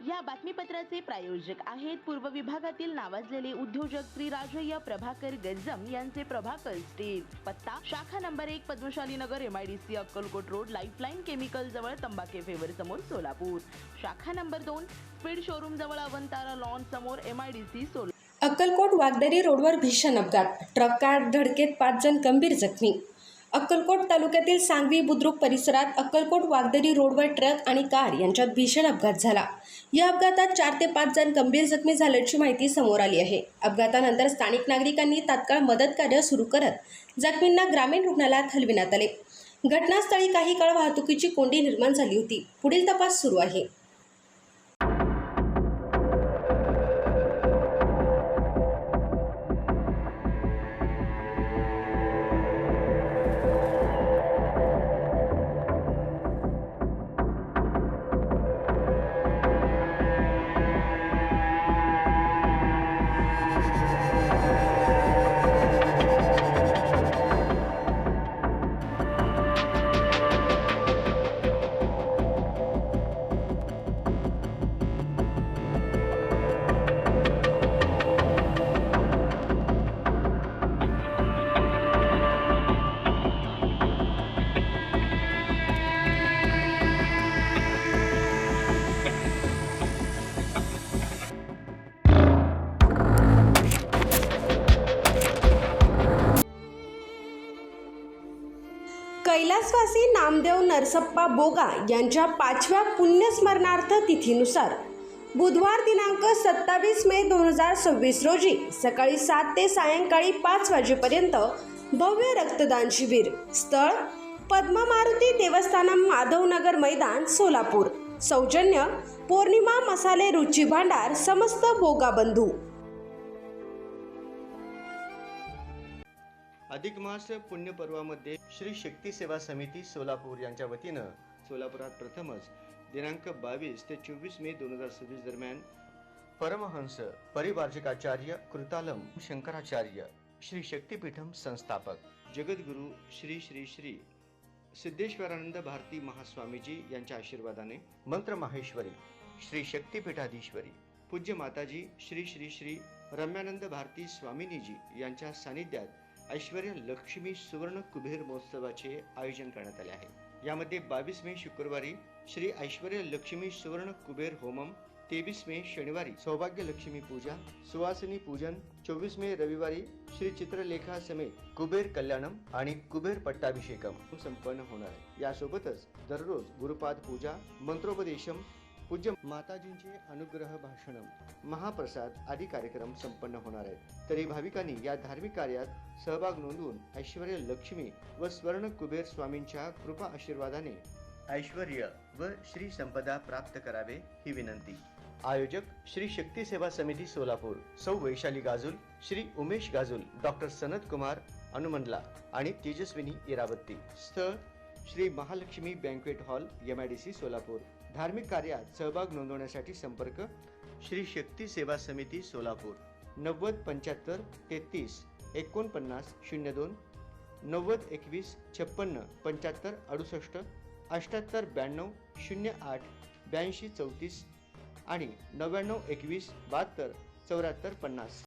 या बातमीपत्राचे प्रायोजक आहेत पूर्व विभागातील नावाजलेले उद्योजक श्री राजय्य प्रभाकर गज्जम यांचे प्रभाकर स्टील। पत्ता शाखा नंबर 1 पद्मशाली नगर MIDC Akkalkot road lifeline chemical जवळ तंबाखे फेवर समोर सोलापूर। शाखा नंबर 2 स्पीड शोरूम जवळ अवंतारा लॉन समोर MIDC सोलापूर। अक्कलकोट वागदरी रोडवर भीषण अपघात, ट्रक कार धडकेत 5 जण गंभीर जखमी। अक्कलकोट तालुक्यातील सांगवी बुद्रुक परिसरात अक्कलकोट वागदरी रोडवर ट्रक आणि कार यांच्यात भीषण अपघात झाला। या अपघातात 4 ते 5 जण गंभीर जखमी झाल्याची माहिती समोर आली आहे। अपघातानंतर स्थानिक नागरिकांनी तात्काळ मदत कार्य सुरू करत जखमींना ग्रामीण रुग्णालयात हलविण्यात आले। घटनास्थळी काही काळ वाहतुकीची कोंडी निर्माण झाली होती। पुढील तपास सुरू आहे। कैलासवासी नामदेव नरसप्पा बोगा यांच्या 5व्या पुण्यस्मरणार्थ तिथीनुसार बुधवार दिनांक 27 मे 2026 रोजी सकाळी 7 ते सायंकाळी 5 वाजेपर्यंत भव्य रक्तदान शिबिर। स्थळ पद्ममारुती देवस्थानम माधवनगर मैदान सोलापूर। सौजन्य पौर्णिमा मसाले रुची भांडार समस्त बोगा बंधू। अधिक मास पुण्यपर्वामध्ये श्री शक्ती सेवा समिती सोलापूर यांच्या वतीनं सोलापुरात प्रथमच दिनांक 22 ते 24 मे 2026 दरम्यान परमहंस परिवार्जिकाचार्य कृतालम शंकराचार्य श्री शक्तीपीठम संस्थापक जगद्गुरु श्री श्री श्री सिद्धेश्वरानंद भारती महास्वामीजी यांच्या आशीर्वादाने मंत्र माहेश्वरी श्री शक्तीपीठाधीश्वरी पूज्य माताजी श्री श्री श्री रम्यानंद भारती स्वामिनीजी यांच्या सानिध्यात ऐश्वर्य लक्ष्मी सुवर्ण कुबेर महोत्सवाचे आयोजन करण्यात आले आहे। यामध्ये 22 मे शुक्रवारी श्री ऐश्वर्य लक्ष्मी सुवर्ण कुबेर होमम, 23 मे शनिवारी सौभाग्य लक्ष्मी पूजा सुवासिनी पूजन, 24 मे रविवारी श्री चित्रलेखा समेत कुबेर कल्याणम आणि कुबेर पट्टाभिषेकम संपन्न होणार आहे। यासोबतच दररोज गुरुपाद पूजा, मंत्रोपदेशम, पूज्य माताजींचे अनुग्रह भाषणम, महाप्रसाद आदी कार्यक्रम संपन्न होणार आहेत। तरी भाविकांनी या धार्मिक कार्यात सहभाग नोंदवून ऐश्वर्य लक्ष्मी व स्वर्ण कुबेर स्वामींच्या कृपा आशीर्वादाने ऐश्वर्य व श्री संपदा प्राप्त करावे ही विनंती। आयोजक श्री शक्ती सेवा समिती सोलापूर, सौ वैशाली गाजुल, श्री उमेश गाजुल, डॉक्टर सनत कुमार अनुमंडला आणि तेजस्विनी इरावत्ती। स्थळ Shri Mahalakshmi banquet hall MIDC Solapur. धार्मिक कार्यात सहभाग नोंदवण्यासाठी संपर्क श्री शक्ती सेवा समिती सोलापूर 90 75 33 49 02 90 21 56 75 68 78 92 08 82 34 आणि 99 21 72 74 50।